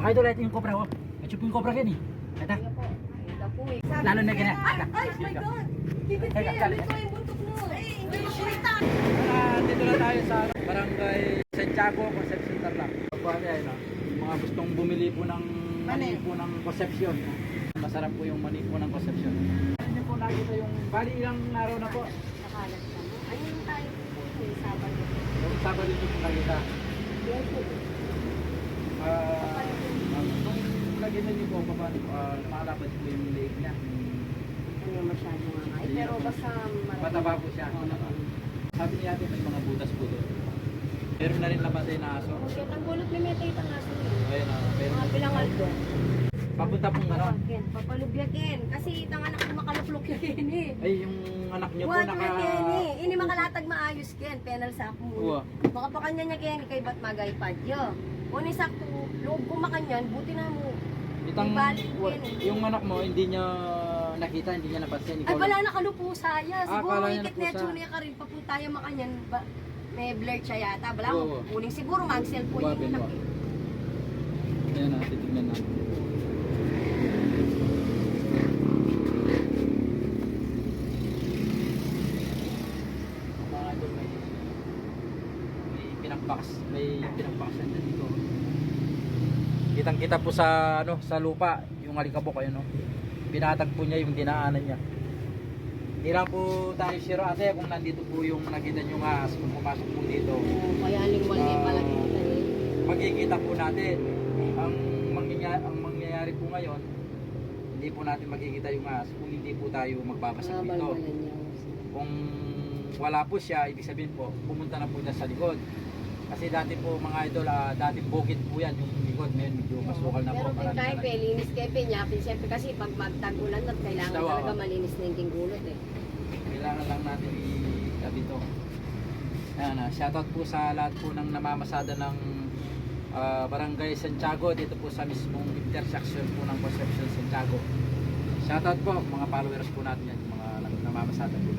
Mga idol, ito yung cobra, oh. Ito po yung cobra yan, eh. Ito. Lalo na ganyan. Ay, oh my God! Kikit Teka, ito yung buntok mo. Ay, hindi mo siya. Dito na tayo sa Barangay Santiago, Concepcion, Tarlac. Pagpapali ay no, yung mga gustong bumili po ng mani po ng Concepcion. Masarap po yung mani po ng Concepcion. Hindi po nakita yung bali ilang araw na po. Nakalat na mo. Ayun tayo po yung Sabado. Yung Sabado din po nakita. Yes, po. Nung nakita niyo po, paano lumalabas po yung leg niya. Ano masyado nga nga. Pero basta Mataba po siya. Sabi niya natin may mga butas po doon. Meron na rin namatay na aso. Okay, ang gulot ni Meta itang aso niya. Ayun na, meron. Mga bilangal ko. Papunta pong gano'n. Ken, papalubyakin. Kasi itang anak ko makaluklok yun eh. Ay, yung anak niyo po Buwan naka... na Kenny. Ini makalatag maayos Ken. Penal sa ako. Uwa. Baka pa kanya niya Kenny kay ba't magaypad yo. Kung sakto, loob ko makanyan, buti na mo. Itang, Ibalik Ken. yung anak mo, hindi niya nakita, hindi niya napansin. Ay wala nakalupo saya. Siguro akala niya ikit na napusa. niya ka rin. Papunta yung makanyan. May blur siya yata. Bala Oo. mo. Uling siguro mag-cellphone Wabi, yung anak. wabi. Ayan na, titignan natin. Mga idol, may pinagbakas na dito. Kitang-kita po sa sa lupa, yung alikabok ayun no. Pinatag po niya yung dinaanan niya. Hindi lang po tayo sure ate kung nandito po yung nakita nyo nga kung pumasok po dito. Kaya lingwal niya palagi kita eh. Magkikita po natin ang mangyayari po ngayon, hindi po natin makikita yung ahas kung hindi po tayo magbabasag dito. Kung wala po siya, ibig sabihin po pumunta na po niya sa likod. Kasi dati po mga idol, dating bukid po yan yung likod, ngayon medyo masukal na po. Pero kung tayo linis kay Penyapin, siyempre kasi pag magtagulan at kailangan Dawa, talaga malinis na yung gulot eh. Kailangan lang natin i-tabi ito. Ayan, shoutout po sa lahat po ng namamasada ng Barangay Santiago dito po sa mismong intersection po ng Concepcion Santiago. Shoutout po mga followers po natin yan, mga namamasada po.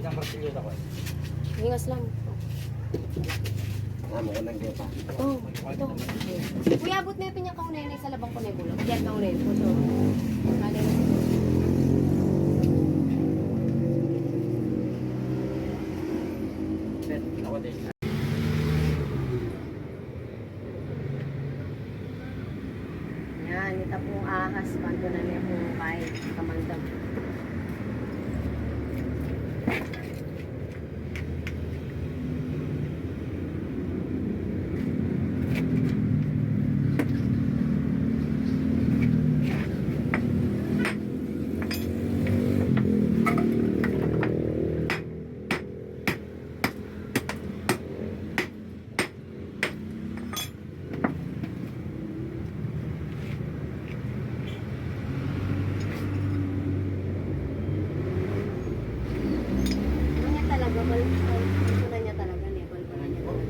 Isang Marsilyo ako eh. Hingas lang. Mo ko lang dito pa. Oh, ito. Kuya, abot na yung kaunay sa labang ko na yung gulot. Diyan kaunay. Puso. Kali na. Set, ako din. Yan, ito pong ahas. Pando na niya pong kahit kamandang. Ito na niya talaga, level pa na niya talaga.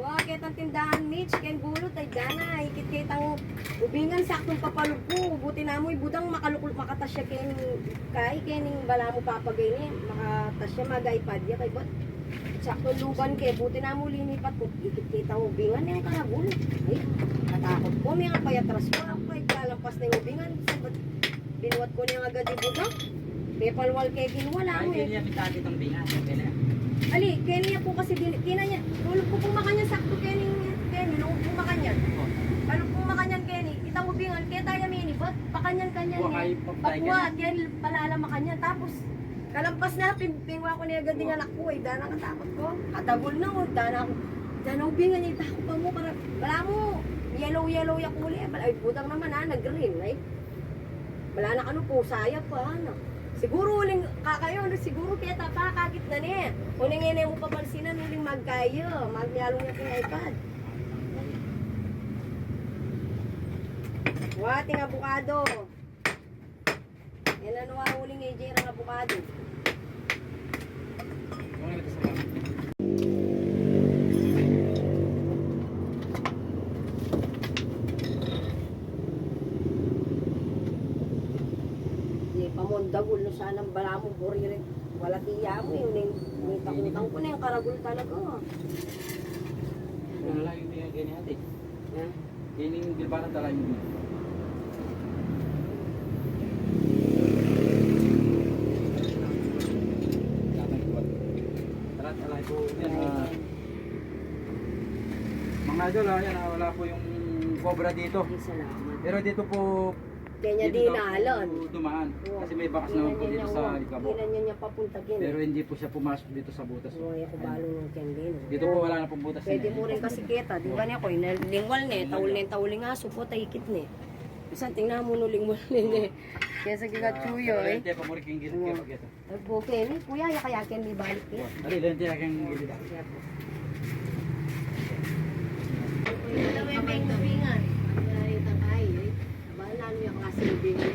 Bakit ang tindahan Mitch, kaya gulot ay dana, ikit ang ubingan saktong papalugpo, buti na mo ibudang makalukul makatasya kaning bala mo papagay ni, makatasya magaypad ya kay bot. Saktong luban kay buti na mo linipat ko, ikit ang ubingan yung karagulot. Ay, katakot ko, may nga payatras ko, ako ay kalampas na yung ubingan, sabat binuwat ko niya agad ibudang. Pepalwal kay ginwala mo eh. Ay, mitati itong bingas. Ali, Kenny po kasi kina niya. Tulog ko pong makanyan sakto Kenny. Nung po makanyan. Palog po makanyan Kenny. Itang ubingan, kaya tayo mini bot. Pakanyan-kanyan niya. Pagwa, Kenny palala makanyan. Tapos, Kalampas na, pingwa ko niya agad din anak ko, dana katakot ko. Katagol na, dana ako. Dana ubingan niya, takot pa mo, wala mo, yellow yung kulay. Ay, budang naman nag-green, ay. Wala na ano po, sayap pa, ano. Siguro uling kakayo, siguro kaya tapakakit na niya. Uling yun mo papansinan, uling magkayo, magyalong niya kong iPad. Wating abukado. Yan ano ang uling AJ ng abukado. Pamondagol na siya ng bala mo, buririn. Wala tiya mo, yung takutang ko na yung karagol talaga. Wala yung ganyan ate. Yeah. Yan yung bilbaran talaga yung alay po yan. Mga idol, yan, wala po yung cobra dito. Salamat. Pero dito po Kanya dito di daw naalon. po dumaan. Kasi may bakas naman po dito sa Ikabo. Hindi niya papuntagin. Pero hindi po siya pumasok dito sa butas. Uy, ako balong ng kendin. Dito po wala na pong butas. Pwede mo rin kasi kita. Di ba niya ko, lingwal ne, taul nga, supo, taikit ne. Isang tingnan mo no lingwal ne. Kaya sa gigatsuyo eh. Lente pa mo rin kong gilid kayo pag ito. Nagbuke ni, kuya, yakayakin di balik eh. Dali, lente kang gilid. Alam mo yung may tubingan. Ang yung takay eh. Abang lalo yung klase tubingan.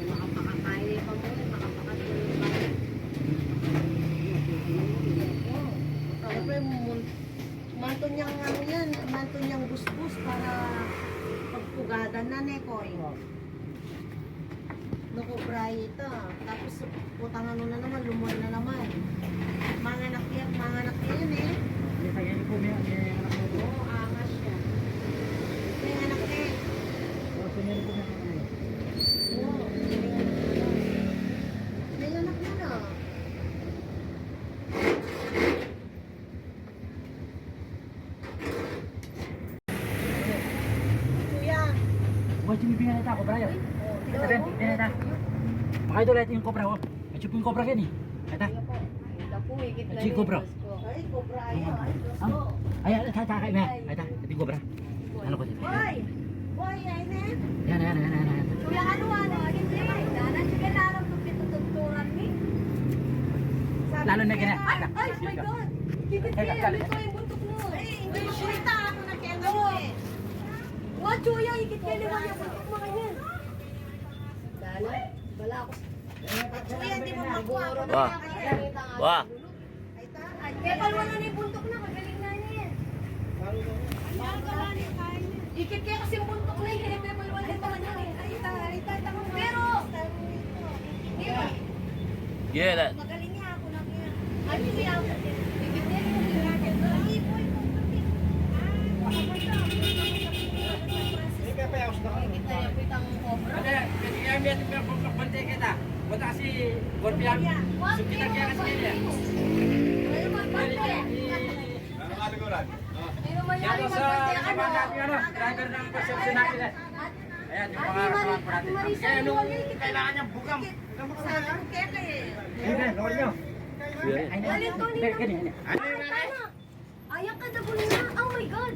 Makapakakain pa mo, makapakatuloy pa. Siyempre, manto niyang ano yan, manto niyang busbus para pagpugadan na nekoy. Nakubra ito. Tapos putang ano na naman, lumuan na naman. Mga anak yan eh. Oo, angas siya. May anak eh. Oo, may anak na na. Kuya. Buat cumi pingan ito, cobra yun. Ito din, ito. Mga idol, ito yung cobra. Ito yung cobra yan eh. Ito. Ito yung cobra. Ay, kobra yan. Ay, gusto. Ay, ito, ito yung cobra. Ano ko dito? Boy! Boy, ay na. Yan. Kuya, ano, hindi. Danan, sige, larang tututugturan ni. Lalo na ganyan. Ay, oh my God! Kikit Ay, kaya, kali. ito yung buntok mo. Ay, hindi mo kita ako na kaya mo eh. What, Chuya, ikit kaya liwan yung buntok mo ganyan. Danan, wala ako. Kuya, hindi mo makuha ako na Wah. kaya. Wah. Ay, ta. Kaya palwala na yung buntok na, magaling na niya. Ikit kaya kasi yung buntok na yun, kaya palwala yung mga niya. Pero, di ba? Yeah, that. Magaling niya ako na kaya. Ay, hindi ako. Ikit kaya yung ginagin. Ay, boy, Ikit na yung pitang cobra. Ada, ketika ambil tu bantai kita. Buat si gorpian. Kita kaya kasi dia. Ano man, bante? Ano man yan, Yan sa mga natin ano, driver ng pasensya natin. Ayan, yung mga kawan po natin. Kaya nung kailangan niyang bukam. kaya kaya. Sige, lawal niyo. Yeah. Alin to, Nina? Ganyan. Ano? Ayan ka, double na. Oh my God.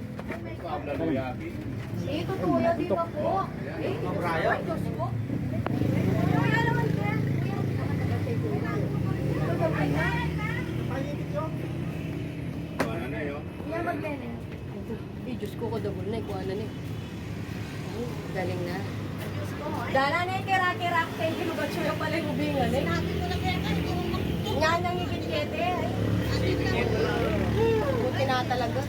Eh, totoo yan, di ba po? Eh, Brian. ay, Diyos ko. Kuya naman, kuya. Ito, double na. Yan, magbene. Eh, Diyos ko, double na. Ikuha na niya. Galing na. Dala na yung kira-kira. Thank you, lugat siya pala yung ubingan. Eh, natin ko na kaya kayo. Nga nang ikit-kete. Buti na talaga.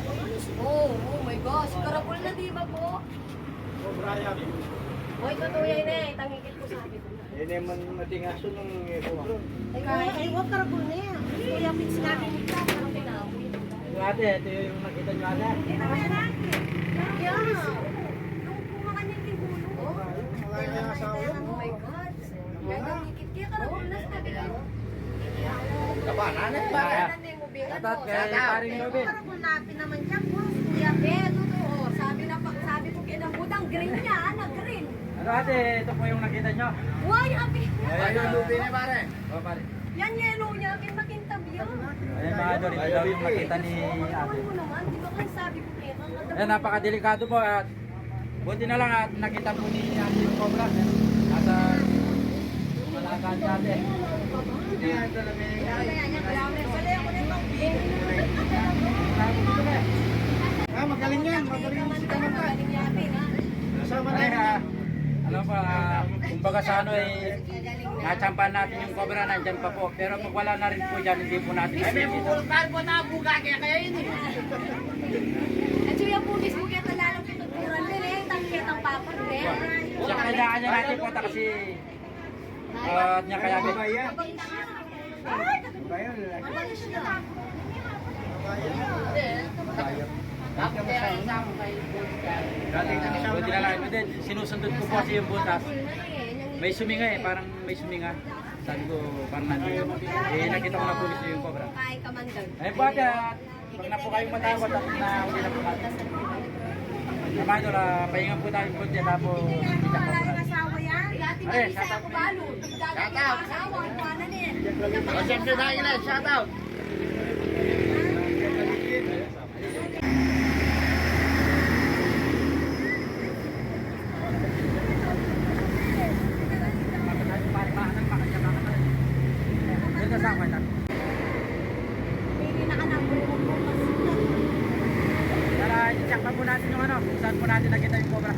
Oh my gosh. Karapol na, di ba po? Hoy, totoo yan eh. Tangikit ko sabi ko na. Yan naman matingaso ng ito. Ay, huwag karabol na yan. Kuya, pits natin ito. Parang tinamoy. Ate, ito yung nakita nyo ate. Hindi naman yan ate. Yeah. Nung kumakanya yung gulo. Oh my God. Gagawin ikit. Kaya karapol na sabi ko. Kabanan eh. Kabanan na yung ubingan. Atat kay paring Robin. Karabol natin naman dyan, boss. Kuya, Eh, totoo. Sabi ko kinabudang green niya, green. Ano ate, ito po yung nakita nyo. Why, happy? Ayan yung lupi na pare. O pare. Yan yellow niya, kintakintab yan. Ayan mga idol, ito daw yung nakita ni ate. Tawan mo naman, di ba kayo sabi ko kaya Ayan, napakadelikado po at buti na lang at nakita po ni ate yung cobra. Nasa malakan ni ate. Magaling yan, magaling si Kamantay. Magaling yatin, ha? Nasama na Ay, yan. ano pa, kumbaga sa ano eh, natsampan natin yung cobra, nandyan pa po. Pero pag wala na rin po dyan, hindi po natin kami dito. At siya yung pulis mo kaya talalong pinuturan din eh. Tangkit ang papa rin. Siya kanya natin po kasi niya kaya Bayan. Bayan. buti na lang ito din, sinusundot ko po kasi yung butas. May suminga eh, parang may suminga. Sabi ko, parang nandito. Eh, nakita ko na pulis yung cobra. Kay Kamandag. Ayun po ate, pag na po kayong matawad at na huli na po natin. Sama ito, pahinga po tayo po dyan, tapos kita po natin. asawa yan. Dati Are, malisa shout out ako balo. Shout out. Asawa, ikuanan eh. Siyempre na ilan, shout out! Hindi na ka na bukas. Para i-check pa po natin yung ano, kung saan po natin nakita yung cobra.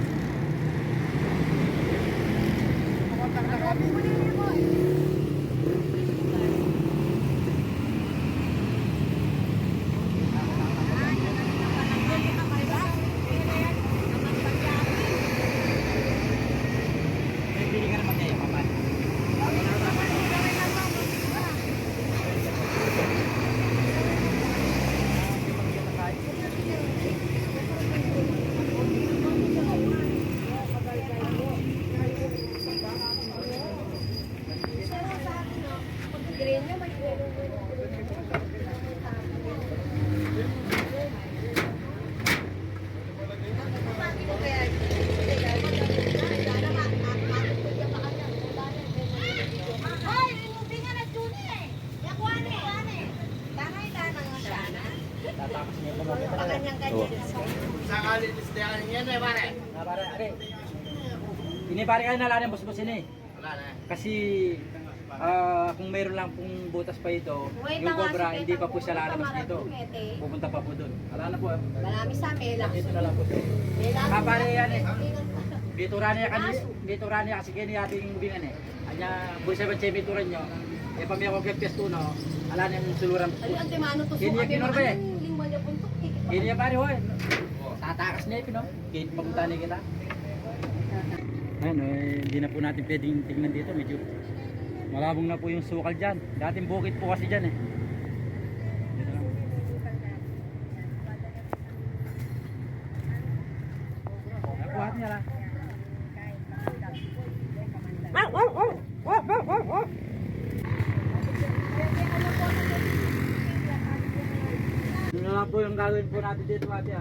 May pili ka naman kayo, papan. Green niya, may Tatakas niya po mga Sakali listahan yan eh, pare. pare, are. Inipare kayo na lang ng busbusin eh. Wala na. Kasi kung mayroon lang pong butas pa ito, Wait yung lang nga, cobra, sige, hindi pa po tapos siya lalabas pumunta dito. maratong, ete. Pupunta pa po doon. Wala na po. Marami sa amin. Dito na lang po siya. Pare yan eh. Dito rani kasi kini ating bingan eh. Anya bulsa ba chebe turan nyo. E pami ako kay pestuno, ala nang suluran. Ay, ang timano to. Kini ya kinorbe. Lingwa niya puntok. Kini ya pare hoy. Tatakas niya pino. Kit papunta ni kita. Ayun, hindi na po natin pwedeng tingnan dito, medyo malabong na po yung sukal dyan. Dating bukid po kasi dyan eh. Dito lang. Nakuhat niya lang. Ano na po yung gagawin po natin dito ate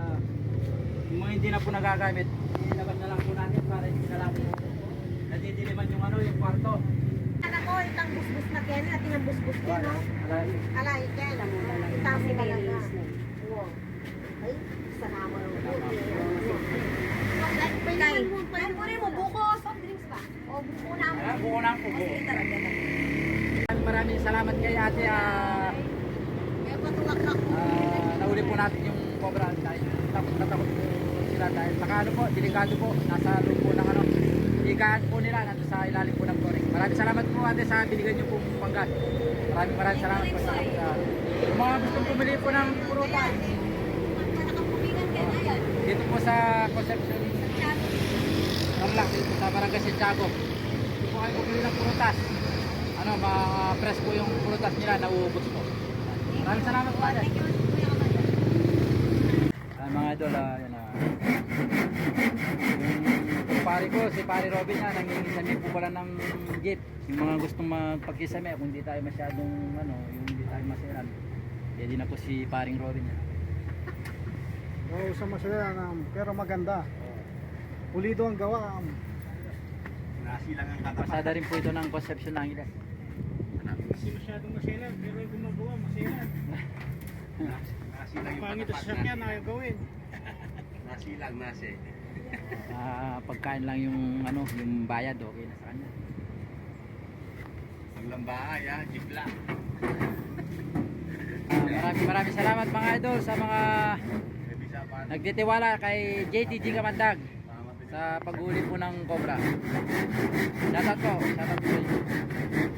yung mga hindi na po nagagamit, ilabas na lang po natin para hindi na lang nadidiliman yung ano, yung kwarto. Anak ko, itang busbus na Ken, at inang busbus din, no? Alay. Alay, Ken. Itang mo talaga. Wow. salamat kay ate. Kaya patulak-lak po. Nahuli po natin yung cobra dahil takot na takot po sila dahil saka ano po, delikado po, nasa loob po ng ano, higaan po nila nandun sa ilalim po ng flooring. Maraming salamat po ate sa binigyan niyo pong panggat. Maraming salamat po sa yung mga gustong pumili po ng prutas. Nakapubingan kayo na yan. Dito po sa Concepcion Tarlac, dito po sa Barangay Santiago. Dito po kayo pumili ng prutas. Ano, mga fresh po yung prutas nila, nauubos po. Maraming salamat po ate. Thank you, Kuya Kamandag. Mga idol, yan yung pare ko, si pare Robin yan, nangingisame po pala ng jeep. Yung mga gustong magpagkisame, kung hindi tayo masyadong, ano, yung hindi tayo maselan. Pwede na po si paring Robin yan. Oo, sa masaya pero maganda. Pulido ang gawa. Nasilang ang katapat. Pasada rin po ito ng Concepcion Angeles. Hindi masyadong maselan, pero yung gumagawa maselan. Nasilang yung Pangit sa katapat sasakyan na. na gawin. Nasilang nasi. Pagkain lang yung ano, yung bayad, okay na sa kanya. Ang lambahay ha, jeep lang. Maraming salamat mga idol sa mga nagtitiwala kay JTG Kamandag sa paghuli po ng cobra. Shoutout po sa inyo.